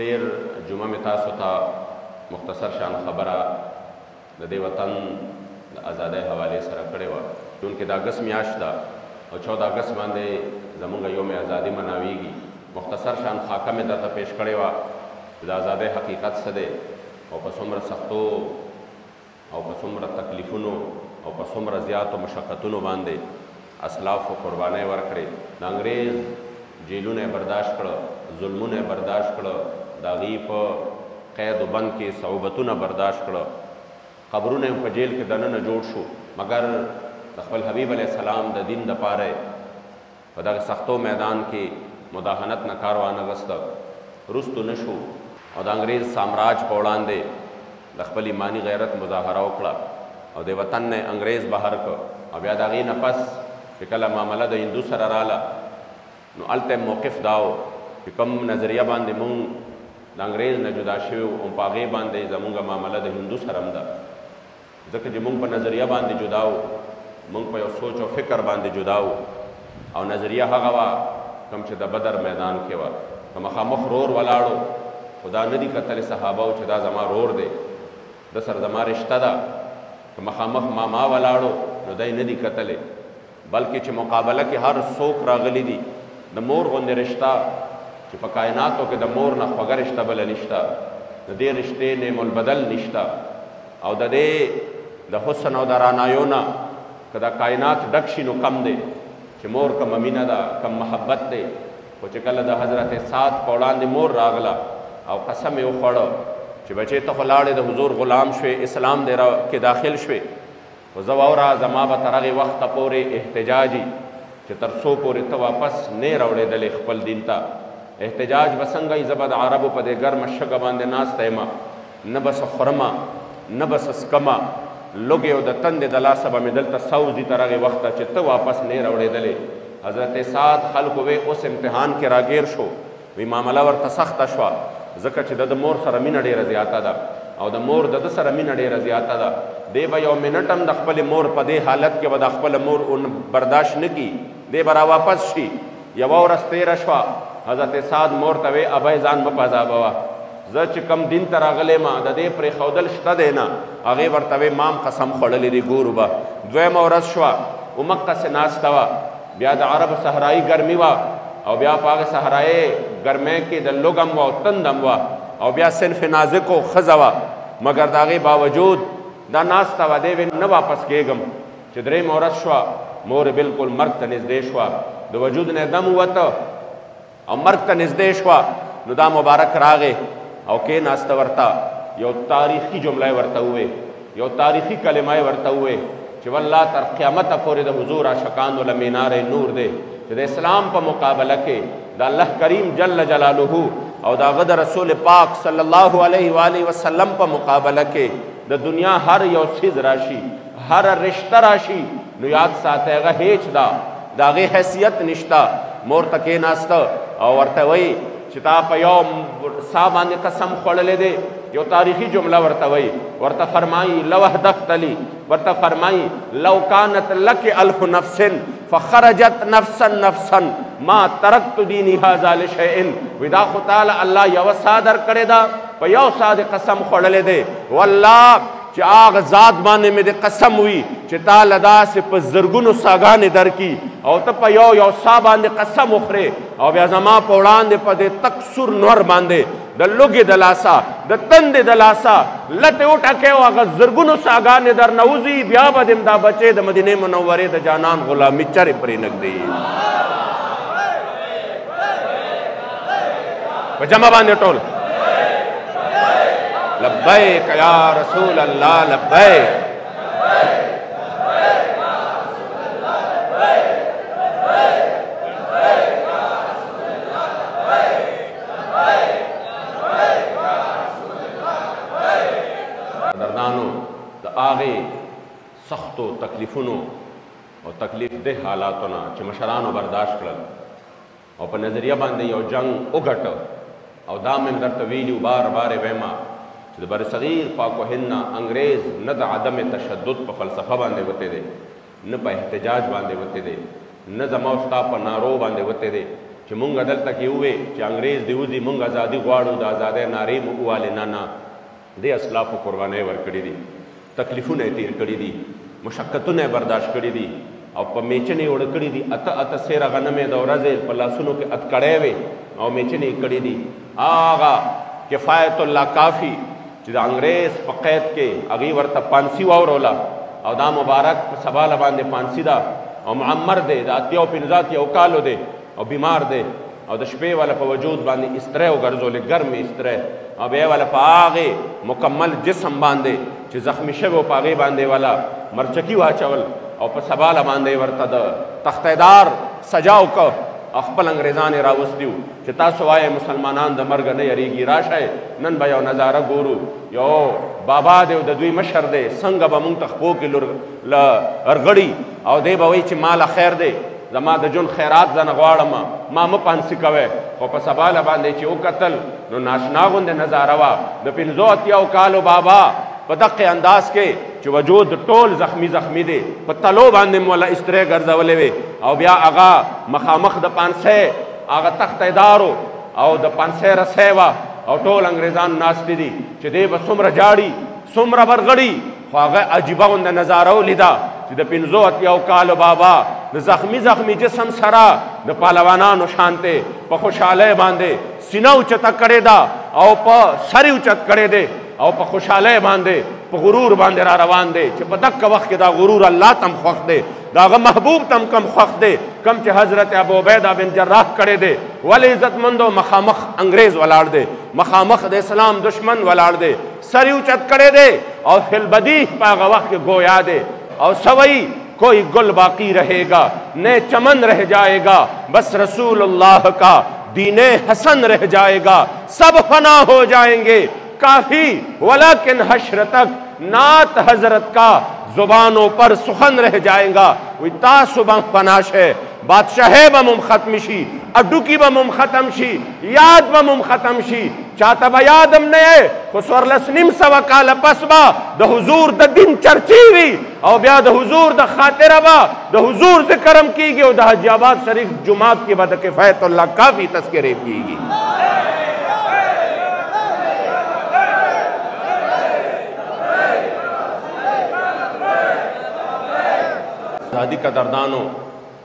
تیر جمعه می تاسو ته مختصر شان خبره د دې وطن د ازادۍ حوالې سره کړې وه چونکې د اګست میاشت ده او 14 اګست باندې زموږ یوم ازادي مناویږي. مختصر شان خاکه مې درته پیش کړې وه د ازادۍ حقیقت څه دی او په څومره سختو او په څومره تکلیفونو او په څومره زیاتو مشقتونو باندې اسلافو قربانۍ ورکړې. د انګریز جیلونه یې برداشت کړه، ظلمونه یې برداشت کړه، د هغې په قید و بند کې صعوبتونه برداشت کړه، قبرونه یې په جیل کې دننه جوړ شو، مګر د خپل حبیب علیه السلام د دین دپاره په دغه سختو میدان کې مداهنت نه کار وانغسته، رستو نه شو او د انګریز سامراج په وړاندې د خپل ایماني غیرت مظاهره وکړه او د وطن نه انګریز بهر کړ. او بیا د هغې نه پس چې کله معامله د هندو سره راله نو هلته موقف دا و چې کوم نظریه باندې مونږ د انګریز نه جدا شوي او په هغې باندې زمونږ معامله د هندو سره هم ده، ځکه چې مونږ په نظریه باندې جدا وو، مونږ په یو سوچ او فکر باندې جدا وو او نظریه هغه وه کوم چې د بدر میدان کې وه. که مخامخ رور ولاړو خو دا نه دي کتلې صحابه چې دا زما رور دی، د سره زما رشته ده. که مخامخ ماما ولاړو نو دی نه دي کتلې، بلکې چې مقابله کې هر څوک راغلی دي د مور غوندې رشته چې په کائناتو کې د مور نه خوږه رشته بله نشته، د دې رشتې نعم البدل نشته او د دې د حسن او د رانایو نه که د کائنات ډک شي نو کم دی چې مور کم مینه ده کم محبت دی. خو چې کله د حضرت سعد په وړاندې مور راغله او قسم یې وخوړه چې بچې ته خو لاړې د حضور غلام شوې، اسلام دې کې داخل شوې، خو زه واوره زما به تر هغې وخته پورې احتجاجي چې تر څو پورې ته واپس نه راوړېدلې خپل دین ته. احتجاج به څنګه یي؟ زه به د عربو په دې ګرمه شګه باندې ناسته یم، نه به څه خورمه نه به څه څکمه، لوږې او د تندې د لاسه به مې دلته سوځي تر هغې وخته چې ته واپس نه راوړېدلې. حضرت سعد خلکو وی اوس امتحان کې راګیر شو، وی معامله ورته سخته شوه ځکه چې د مور سره مینه ډېره زیاته ده او د مور د ده سره مینه ډېره زیاته ده. دی به یو منټ هم د خپلې مور په دې حالت کې به د خپله مور برداشت نه کي، دی به راواپس شي. یوه ورځ تېره شوه، حضرت سعد مور ته وی ابی ځان مه پذابوه، زه چې کم دین ته راغلی ما د دې پرېښودل شته دی نه. هغې ورته وی مام قسم خوړلی دی ګورو به. دویمه ورځ شوه، همقسې ناسته وه، بیا د عرب صحرایي ګرمي وه او بیا په هغې صحرایي ګرمۍ کې د لوږم وه او تندم وه او بیا صنف نازک و ښځه وه، مګر د هغې باوجود دا ناسته وه. دی وی نه واپس کېږم. چې درېیمه ورځ شوه، مور بلکل مرګ ته نږدې شوه، د وجود نه دم ووته او مرګ ته نږدې شوه. نو دا مبارک راغې او کېناسته، ورته یو تاریخي جمله ورته ووې، یو تاریخي کلمه ورته ووې چې والله تر قیامته پورې د حضور عاشقانو له مینار نور دی چې د اسلام په مقابله کې د الله کریم جل جلاله او د هغه د رسول پاک صلی الله علیه و آله وسلم په مقابله کې د دنیا هر یو څیز راشي، هر رشته راشي، نو یاد ساته هغه هیڅ ده، د هغې حیثیت نشته. مور ته کېناسته او ورته وایي چې تا په یو سا باندې قسم خوړلی دی. یو تاریخي جمله ورته وایي، ورته فرمایي لو اهدفت لی، ورته فرمایي لو کانت لک الف نفس فخرجت نفسا نفسا ما ترکت دینی هذا لشیء. وی دا خو تعالی الله یوه سا درکړې ده، په یو سا د قسم خوړلی دی، والله چې هغه ذات باندې مې د قسم وي چې تا له داسې په زرګونو ساګانې درکړي او ته په یو سا باندې قسم وخورې او بیا زما په وړاندې په دې تک سور نور باندې د لوږې د لاسه د تندې د لاسه لتې وټکې او هغه زرګونو ساګانې در نه وځي، بیا به دې دا بچې د مدینې منورې د جانان غلامي چرې پرې نږدې په جمع باندې ټول لبیک یا رسول اللہ لبیک. قدردانو د هغې سختو تکلیفونو او تکلیف ده حالاتو نه چې مشرانو برداشت کړل او په نظریه باندې یو جنګ وګټه او دا مې درته ویلي بار بار یې ویمه چې د برصغیر پاک و هند نه انګریز نه د عدم تشدد په فلسفه باندې وتی دی، نه په احتجاج باندې وتی دی، نه زما او ستا په نارو باندې وتی دی، چې مونږ دلته کې ووې چې انګریز دې وځي مونږ ازادي غواړو د ازادۍ نارې مو ووالې نه دې اسلافو قربانۍ ورکړي دي تکلیفونه یې تېر کړي دي مشقتونه یې برداشت کړي دي او په میچنې یې اوړه کړي دي اته سیره غنم یې د ورځې په لاسونو کې اتکړی وې او میچنې یې کړي دي هغه کفایت الله کافي چې د انګریز په قید کې هغې ورته پانسي واوروله او دا مبارک په سباله باندې پانسي ده او معمر دی د 85 کالو دی او بیمار دی او د شپې والا په وجود باندې استری وګرځولې ګرمې استری او بیا والا په هغې مکمل جسم باندې چې زخمی شوی و په هغې باندې والا مرچکي واچول او په سباله باندې ورته د تختیدار سجا وکړ او خپل انګریزان یې راوستي وو چې تاسو وایئ مسلمانان د مرګه نه یریږي راشئ نن به یو نظاره ګورو یو بابا دی او د دوی مشر دی څنګه به مونږ ته خپو کې ارغړي او دی به وایي چې ماله خیر دی زما د جون خیرات زه نه غواړم ما مه پانسي کوئ خو په سباله باندې چې وکتل نو ناشنا غوندې نظاره وه د 85 کالو بابا په دقې انداز کې چې وجود ټول زخمی دی په تلو باندې مو وله استری ګرځولې وې او بیا هغه مخامخ د پانسۍ هغه تختیدارو او د پانسۍ رسۍ وه او ټول انګریزان ناستې دي چې دی به څومره جاړي څومره برغړي خو هغه عجیبه غونده نظاره ولیده چې د 85 کالو بابا د زخمی جسم سره د پهلوانانو شانته په خوشحالۍ باندې سینه اوچته کړې ده او په سر یې اوچت کړی دی او په خوشحالۍ باندې په غرور باندې را روان دی چې په دقه وخت کې دا غرور الله تم خوښ دی د هغه محبوب تم کم خوښ دی کم چې حضرت ابو عبیده بن جراح کړی دی ولې عزتمندو مخامخ انګریز ولاړ دی مخامخ د اسلام دشمن ولاړ دی سر یې اوچت کړی دی او فی البدیح په هغه وخت کې گویا دی او سوئی کوئی گل باقی رہے گا نئے چمن رہ جائے گا بس رسول اللہ کا دین حسن رہ جائے گا سب فنا ہو جائیں گے کافی ولیکن حشر تک نعت حضرت کا زبانوں پر سخن رہ جائیں گا وی تاسو بم فناش ہے بادشاہ بمم ختم شی اڈوکی بمم ختم شی یاد بمم ختم شی چاہتا با یادم نئے خسور لسنیم سوا کالا پس با دا حضور دا دن چرچیوی او بیا دا حضور دا خاطر با دا حضور ذکرم کی گی او دا حجی آباد شریف جماعت کی با دا کفایت اللہ کافی تذکرے کی گی آزادی قدردانو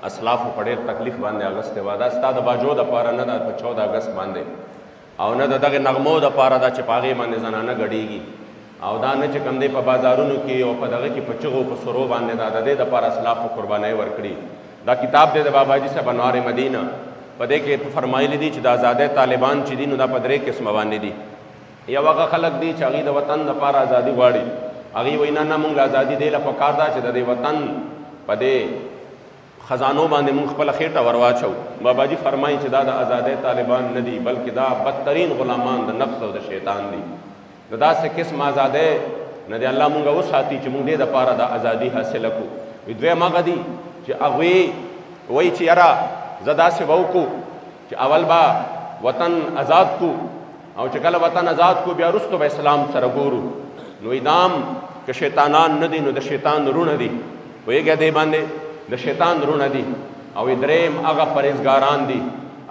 اسلافو په ډېر تکلیف باندې اغستې وه دا ستا د باجو دپاره نه ده په 14 اګست باندې او نه د دغې نغمو دپاره ده چې په هغې باندې زنانه ګډېږي او دا نه چې کوم دی په بازارونو کې او په دغه کې په چغو په سرو باندې دا د دې دپاره اسلافو قربانۍ ورکړي دا کتاب دی د باباجي صاحب انوار مدینه په دې کې فرمایلی دي چې د ازادۍ طالبان چې دي نو دا په 3 قسمه باندې دي یو هغه خلک دي چې هغوی د وطن دپاره ازادي غواړي هغوی وایي نه مونږ له ازادي دې له پکار ده چې د دې وطن په دې خزانو باندې مونږ خپله خېټه ورواچو باباجي فرمایي چې دا د ازادۍ طالبان نه دي بلکې دا بدترین غلامان د نفس او د شیطان دي د داسې قسم ازادۍ نه دی الله مونږ وساتي چې مونږ دې دپاره د ازادي حاصله کړو وي دویم هغه دي چې هغوی وایي چې یاره زه داسې به وکړو چې اول به وطن ازاد کړو او چې کله وطن ازاد کړو بیا وروسته به اسلام سره ګورو نو دام که شیطانان نه دي نو د شیطان رونه دي پوهېږئ دې باندې د شیطان رونه دي او دریم هغه پرهیزګاران دي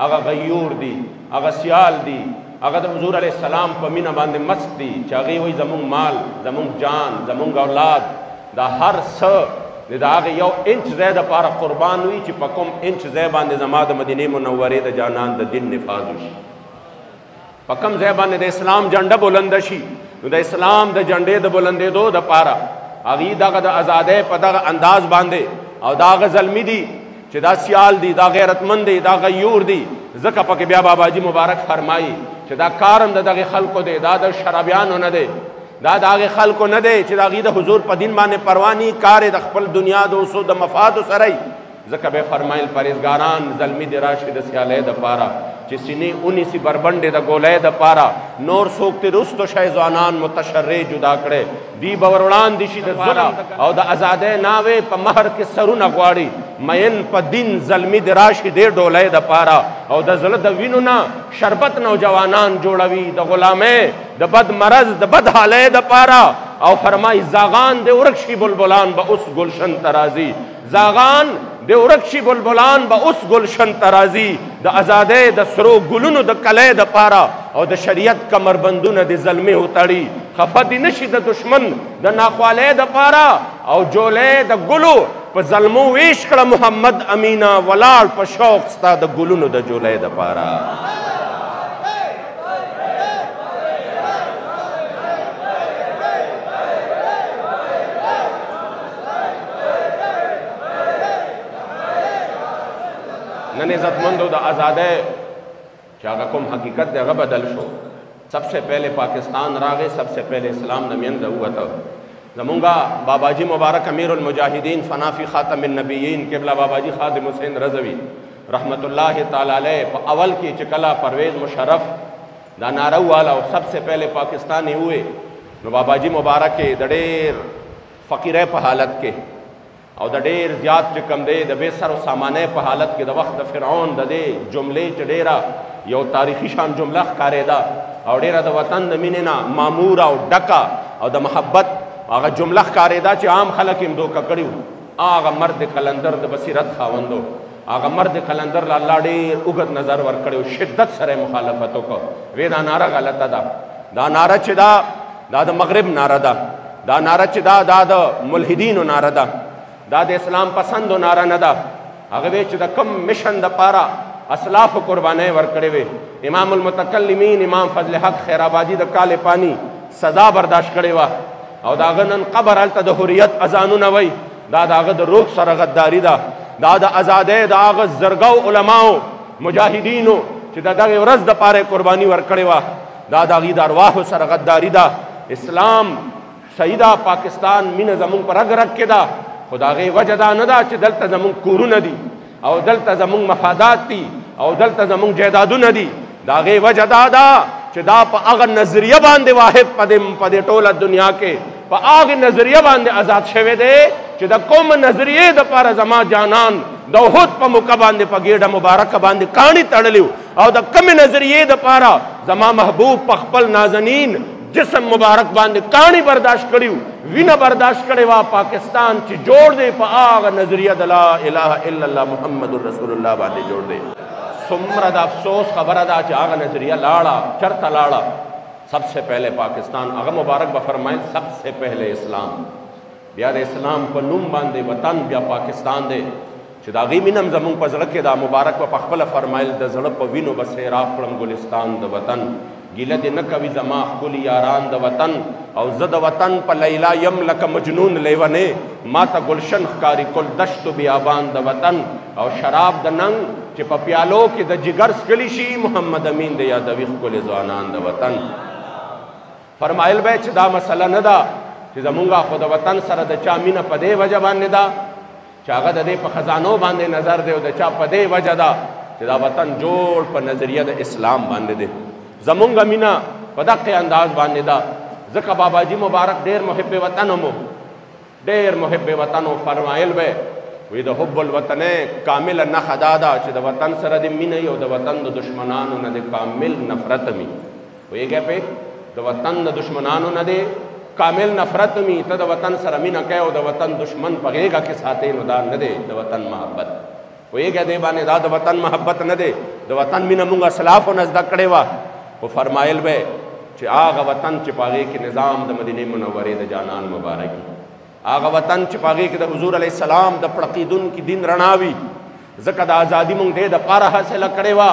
هغه غیور دي هغه سیال دي هغه د حضور علیه السلام په مینه باندې مست دي چې هغوی وایي زمونږ مال زمونږ جان زمونږ اولاد دا هر څه د هغې یو انچ ځای دپاره قربان وي چې په کوم انچ ځای باندې زما د مدینې منورې د جانان د دین نفاظ وشي په کوم ځای باندې د اسلام جنډه بلنده شي نو د اسلام د جنډې د بلندېدو دپاره هغوی دغه د ازادۍ په دغه انداز باندې او دا هغه زلمي دي چې دا سیال دي دا غیرتمند دي دا غیور دي ځکه پکې بیا باباجي مبارک فرمایي چې دا کارم د دغې خلکو دی دا د شرابیانو نه دی دا د هغې خلکو نه دی چې د هغوی د حضور په دین باندې پروا نه کار د خپل دنیا د اوسو د مفادو سره یي ځکه به فرمایل پرهیزګاران زلمي دي راشي د سیالۍ دپاره چې سینې اونیسي بربنډې د ګولۍ دپاره نور څوک ترې رستو شی ځوانان متشرع جدا کړی دی به ور وړاندې شي د ظلم او د ازادۍ ناوې په مهر کې سرونه غواړي مین په دین زلمي د راشي دې ډولۍ دپاره او د زړه د وینو نه شربت نوجوانان جوړوي د غلامۍ د بد مرض د بد حالۍ دپاره او فرمایي زاغان د ورک شي بلبلان به اوس ګلشن ته راځي زاغان د ورک شي بلبلان به اوس ګلشن ته راځي د ازادۍ د سرو ګلونو د کلی دپاره او د شریعت کمربندونه د زلمې وتړي خفه دې نشي د دشمن د ناخوالۍ دپاره او جولۍ د ګلو په زلمو ویش کړه محمد امینه ولاړ په شوق ستا د ګلونو د جولۍ دپاره نن عزتمندو د ازادۍ چې هغه کوم حقیقت دی هغه بدل شو سب سے پہلے پاکستان راغے سب سے پہلے اسلام د منځه ووته زمونږه باباجي مبارک امیر المجاهدین فنافي خاتم النبیین قبله باباجي خادم حسین رضوی رحمت الله تعالی علیہ په اول کې چې کله پرویز مشرف دا نعره والا او سب سے پہلے پاکستانی ہوئے نو باباجي مبارک د ډېر فقیره په حالت کې او د ډېر زیات چې کم دی د بې سر و سامانۍ په حالت کې د وخت د فرعون د دې جملې چې ډېره یو تاریخي شان جمله ښکارېده او ډېره د وطن د مینې نه ماموره او ډکه او د محبت هغه جمله ښکارېده چې عام خلک یې دوکه کړي وو هغه مرد قلندر د بصیرت خاوندو هغه مرد قلندر له الله ډېر اوږد نظر ورکړی و شدت سره یې مخالفت وکړ وی دا ناره غلطه ده دا ناره چې دا د مغرب ناره ده دا ناره چې دا د ملحدینو ناره ده دا د اسلام پسندو ناره نه ده هغه وی چې د کم مشن دپاره اسلاف قربانۍ ورکړې وې امام المتکلمین امام فضل حق خیرآبادي د کال پانی سزا برداشت کړې وه او د هغه نن قبر هلته د حریت اذانونه وی دا د هغه د روح سره غداري ده دا د ازادۍ د هغه زرګو علماو مجاهدینو چې د دغې ورځ دپاره قرباني ورکړې وه دا د هغې د ارواحو سره غداري ده اسلام صحیح ده پاکستان مینه زمونږ په رګ رګ کې ده خو د هغې وجه دا نه ده چې دلته زمونږ کورونه دي او دلته زمونږ مفادات دي او دلته زمونږ جایدادونه دي د هغې وجه دا ده چې دا په هغه نظریه باندې واحد په دې ټوله دنیا کې په هغې نظریه باندې آزاد شوی دی چې د کوم نظریې دپاره زما جانان د احد په موقع باندې په ګېډه مبارکه باندې کاڼي تړلي او د کومې نظریې دپاره زما محبوب په خپل نازنین جسم مبارک باندې کاڼي برداشت کړي وینه برداشت کړې وه پاکستان چې جوړ دی په هغه نظریه د لا اله الا الله محمد رسول الله باندې جوړ دی څومره د افسوس خبره ده چې هغه نظریه لاړه چرته لاړه سب سے پہلے پاکستان هغه مبارک به فرمایل سب سے پہلے اسلام بیا د اسلام په نوم باندې وطن بیا پاکستان دی چې د هغې مینه هم زمونږ په زړه کې دا مبارک به پخپله فرمایل د زړه په وینو به سیراب کړم ګلستان د وطن ګیله دې نه کوي زما ښکلي یاران د وطن او زه د وطن په لیلا یم لکه مجنون لیونې ما ته گلشن ښکاري کل دشت و بیابان د وطن او شراب د ننګ چې په پیالو کې د جګر څکلی شي محمد امین د یادوي ښکلي ځوانان د وطن فرمایل به چې دا مسله نه ده چې زمونږ خو د وطن سره د چا مینه په دې وجه باندې ده چې هغه د دې په خزانو باندې نظر دی او د چا په دې وجه ده چې دا وطن جوړ په نظریه د اسلام باندې دی زمونږ مینه په دقې انداز باندې ده ځکه باباجي مبارک ډېر محب وطن مو ډېر محب وطن و فرمایل به وی د حب الوطن کامل نښه دا ده چې د وطن سره د مینه او د وطن د دشمنانو نه د کامل نفرت می پوهېږئ پې د وطن د دشمنانو نه دی کامل نفرت می ته د وطن سره مینه کوې او د وطن دشمن په غېږه کې ساتې نو دا نه دی د وطن محبت پوهېږئ دې باندې دا د وطن محبت نه دی د وطن مینه مونږ اسلافو نه زده کړې وه خو فرمایل به چې هغه وطن چې په هغې کې نظام د مدینې منورې د جانان مبارکي هغه وطن چې په هغې کې د حضور علیه السلام د پړقېدونکي دین رڼا وي ځکه د ازادي مونږ دې دپاره حاصله کړې وه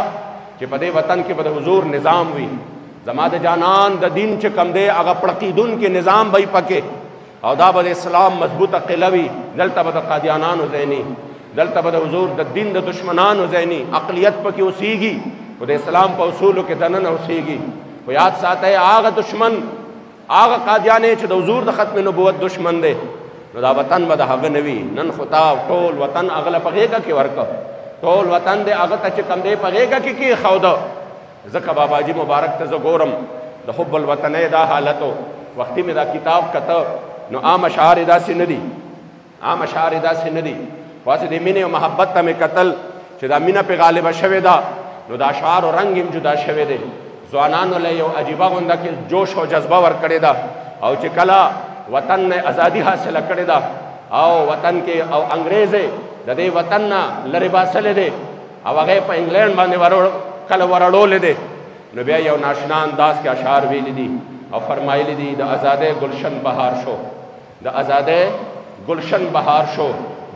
چې په دې وطن کې به د حضور نظام وي زما د جانان د دین چې کم دی هغه پړقېدونکي نظام به یې پکې او دا به د اسلام مضبوطه قلعه وي دلته به د قادیانانو ځای نه دلته به د حضور د دین د دشمنانو ځای نه اقلیت پکې اوسېږي خو د اسلام په اصولو کې دننه اوسېږي خو یاد ساتئ هغه دشمن هغه قادیانې چې د حضور د ختم نبوت دشمن دی نو دا وطن به د هغه نه وي نن خو تا ټول وطن هغه له په غېږه کې ورکړه ټول وطن دی هغه ته چې کم دی په غېږه کې کېښوده ځکه باباجي مبارک ته زه ګورم د حب الوطنۍ دا حالت و وختي مې دا کتاب کته نو عام اشعار یې داسې نه دي عام اشعار یې داسې نه دي خو هسې د مینې او محبت ته مې کتل چې دا مینه پې غالبه شوې ده نو د اشعارو رنګ هم جدا شوی دی ځوانانو له یو عجیبه غونده کې جوش او جذبه ورکړې ده او چې کله وطن نه ازادي حاصله کړې ده او وطن کې او انګریز د دې وطن نه لرې باسلی دی او هغه یې په انګلینډ باندې کله ورړولی دی. نو بیا یو ناشنا انداز کې اشعار ویلی دي او فرمایلی دي د ازادۍ گلشن بهار شو، د ازادۍ گلشن بهار شو،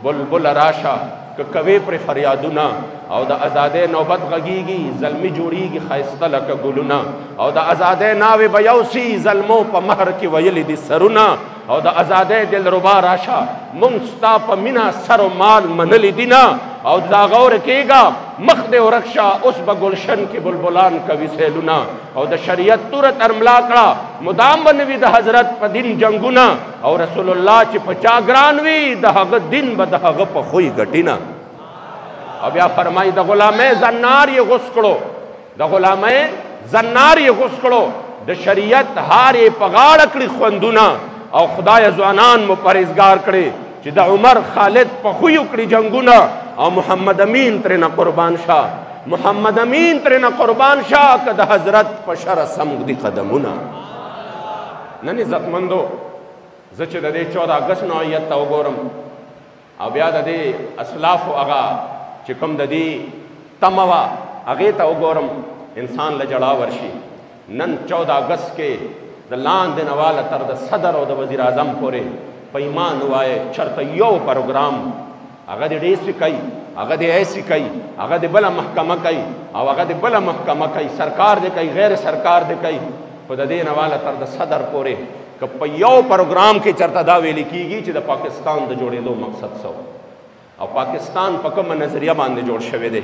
بلبل راشه که کوي پرې فریادونه، او د ازادۍ نوبت غږیږي زلمي جوړیږي ښایسته لکه ګلونه، او د ازادۍ ناوې به یوسي زلمو په مهر کې ویلي دي سرونه، او د ازادۍ دلربا راشه مونږ ستا په مینه سر و مال منلی دي نه، او دا غور کېږه مخ دې ورک شه اوس به گلشن کې بلبلان کوي سیلونه، او د شریعت توره ترملا کړه مدام به نه وي د حضرت په دین جنګونه، او رسول الله چې په چا ګران وي د هغه دین به د هغه په خوی ګټي نه. او بیا فرمایي د غلامۍ زنار یې غوڅ کړو، د غلامۍ زنار یې غوڅ کړو، د شریعت هار یې په غاړه کړي خوندونه، او خدای ځوانان مو پرهیزګار کړي چې د عمر خالد په خویو کړي جنګونه، او محمد امین ترېنه قربان شه، محمد امین ترېنه قربان شه که د حضرت په شره سم ږدي قدمونه. نن عزتمندو زه چې د دې 14 اګست نوعیت ته وګورم او بیا د دې اسلافو هغه چې کوم د دې تمه وه هغې ته وګورم انسان له ژړا ورشي. نن 14 اګست کې د لاندې نه واله تر د صدر او د وزیر اعظم پورې په ایمان ووایه چېرته یو پروګرام هغه دې ډیسي کوي، هغه دې ایسي کوي، هغه دې بله محکمه کوي، او هغه دې بله محکمه کوي، سرکار دې کوي، غیر سرکار دې کوي، خو د دې نه واله تر د صدر پورې که په یو پروګرام کې چېرته دا ویلې کېږي چې د پاکستان د جوړېدو مقصد څه او پاکستان په کومه نظریه باندې جوړ شوی دی.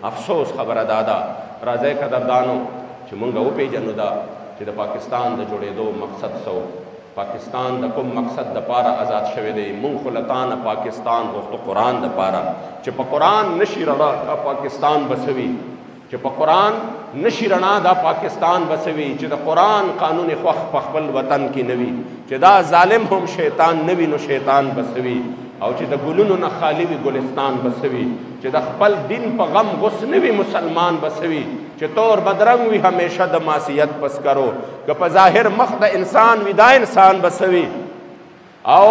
افسوس خبره دا ده راځئ قدردانو چې مونږ وپېژنو دا چې د پاکستان د جوړېدو مقصد څه و، پاکستان د کوم مقصد دپاره آزاد شوی دی. مونږ خو له تا نه پاکستان غوښتو قرآن دپاره چې په قرآن نشي رڼا دا پاکستان به څه وي، چې په قرآن نشي رڼا دا پاکستان به څه وي، چې د قرآن قانون خوښ په خپل وطن کې نه وي، چې دا ظالم هم شیطان نه وي نو شیطان به څه وي، او چې د ګلونو نه خالی وي ګلستان به څه وي، چې د خپل دین په غم غوس نه وي مسلمان به څه وي، چې تور بدرنګ وي همیشه د معصیت پس کرو، که په ظاهر مخ د انسان وي دا انسان به څه وي. او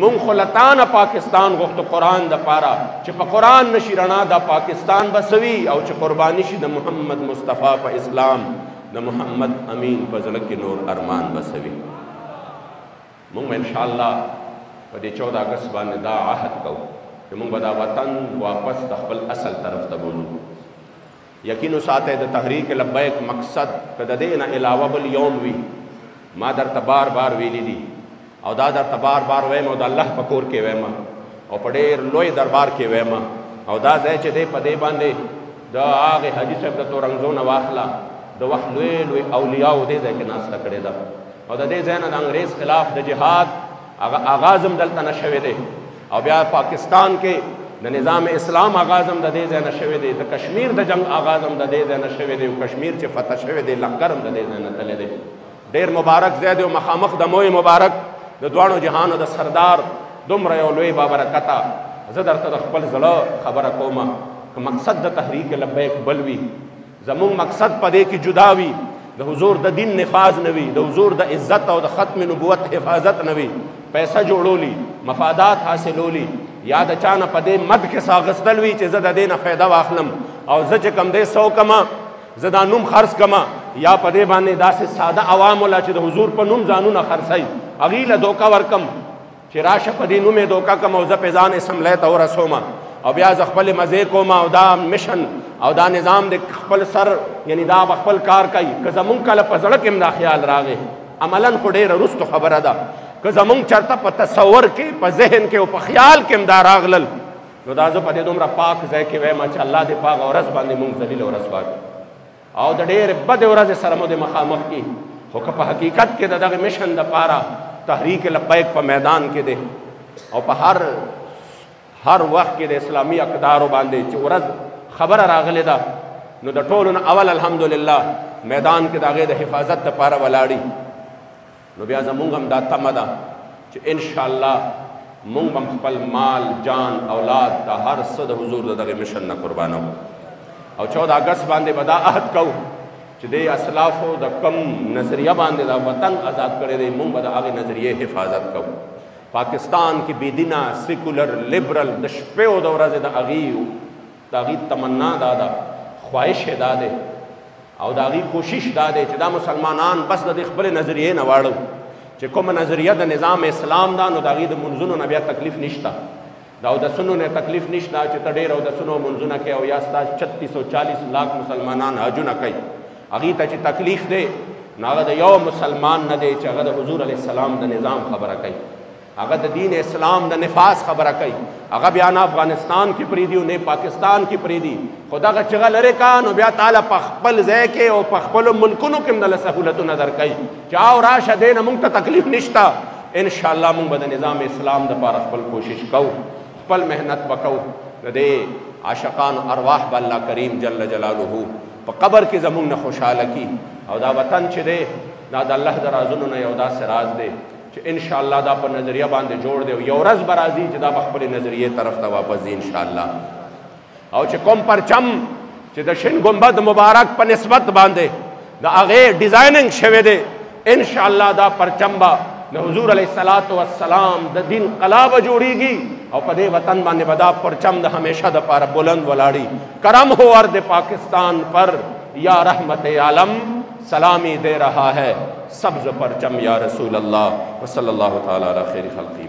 مونږ خو له تا نه پاکستان غوښتو قرآن دپاره چې په قرآن نشي رڼا دا پاکستان به څه وي، او چې قرباني شي د محمد مصطفی په اسلام، د محمد امین په زړه کې نور ارمان به څه وي. مونږ انشاءالله په دې 14 اګست باندې دا عهد کوو چې مونږ به دا وطن واپس د خپل اصل طرف ته بوځو. یقین وساتئ د تحریک لبیک مقصد که د دې نه علاوه بل یوم وي، ما درته بار بار ویلي دي او دا درته بار بار وایم او د الله په کور کې وایم او په ډېر لوی دربار کې وایم، او دا ځای چې دی په دې باندې د هغې حاجي صاحب د تورنګزو نه واخله د وخت لوی لوی اولیاو دې ځای کې ناسته کړې ده، او د دې ځای نه د انګریز خلاف د جهاد هغه آغاز هم دلته نه شوی دی، او بیا پاکستان کې د نظام اسلام آغاز هم د دې ځای نه شوی دی، د کشمیر د جنگ آغاز هم د دې ځای نه شوی دی، او کشمیر چې فتح شوی دی لښکر هم د دې ځای نه تللی دی. ډېر مبارک ځای دی او مخامخ د موی مبارک د دواړو جهانو د سردار دومره یو لوی بابرکته. زه درته د خپل زړه خبره کومه که مقصد د تحریک لبیک بل وي، زمونږ مقصد په دې کې جدا وي، د حضور د دین نفاذ نه وي، د حضور د عزت او د ختم نبوت حفاظت نه وي، پیسه جوړولی، مفادات حاصلولی، یا د چا نه په دې مد کې ساغستل وي چې زه د دې نه فایده واخلم او زه چې کم دی سو کما زه دا نوم خرڅ کما، یا په دې باندې داسې ساده عوامو له چې د حضور په نوم ځانونه خرڅوي هغې له دوکه ورکم چې راشه په دې نوم یې دوکه کم او زه پې ځان اسمبلی ته ورسوم او بیا زه خپلې مزې کوم او دا مشن او دا نظام د خپل سر یعنی دا به خپل کار کوي. که زمونږ کله په زړه کې هم دا خیال راغی عملا خو ډېره وروستو خبره ده، که زمونږ چېرته په تصور کې په ذهن کې او په خیال کې هم دا راغلل نو دا زه په دې دومره پاک ځای کې وایم چې الله دې په هغه ورځ باندې مونږ ذلیل او رسوا کړي او د ډېرې بدې ورځې سره مو د مخامخ کړي. خو که په حقیقت کې د دغه مشن دپاره تحریک لبیک په میدان کې دی او په هر وخت کې د اسلامي اقدارو باندې چې ورځ خبره راغلې ده نو د ټولو نه اول الحمدلله میدان کې د هغې د حفاظت دپاره ولاړي، نو بیا زمونږ هم دا تمه ده چې انشاءالله مونږ هم خپل مال جان اولاد د هر څه د حضور د دغې مشن نه قربانو او 14 اګست باندې به دا عهد کوو چې د اسلافو د کم نظریه باندې دا وطن آزاد کړی دی مونږ به د هغې نظریې حفاظت کوو. پاکستان کې بېدینه سیکولر لیبرل د شپې او د ورځې د هغې تمنا دا ده، خواهش یې دا دی او د هغې کوشش دا دی چې دا مسلمانان بس د دې خپلې نظریې نه واړو چې کومه نظریه د نظام اسلام ده نو د هغې د منځونو نه بیا تکلیف نشته، د اودسونو نه تکلیف نشته چې ته ډېر اودسونو او منځونه کوې او یا ستا 3640 لاک مسلمانان حجونه کوي، هغې ته چې تکلیف دی نو هغه د یو مسلمان نه دی چې هغه د حضور علیه السلام د نظام خبره کوي، هغه د دین اسلام د نفاذ خبره کوي، هغه بیا نه افغانستان کې پرېږدي او نه پاکستان کې پرېږدي، خو دغه چغه لرې کا نو بیا تعالی په خپل ځای کې او په خپلو ملکونو کې هم دله سهولتونه درکوي چې او راشه دی نه موږ ته تکلیف نشته، انشاءالله موږ به د نظام اسلام دپاره خپل کوشش کوو، خپل محنت به کوو، د دې عاشقانو ارواح به الله کریم جل جلاله په قبر کې زموږ نه خوشحاله کي، او دا وطن چې دی دا د الله د رازونو نه یو داسې راز دی چې انشاءالله دا په نظریه باندې جوړ دی او یو ورځ به راځي چې دا به خپلې نظریې طرف ته واپس ځي انشاءالله. او چې کوم پرچم چې د شین ګنبد مبارک په نسبت باندې د هغې ډیزایننګ شوی دی انشاءالله دا پرچم به د حضور علیه السلام د دین قلا به جوړیږي او په دې وطن باندې به دا پرچم د ہمیشہ دپاره بلند ولاړي. کرم ہو ارض پاکستان پر یا رحمت عالم سلامی دے رہا ہے سبز پرچم یا رسول اللہ وصلی اللہ تعالی علی خیر خلقی.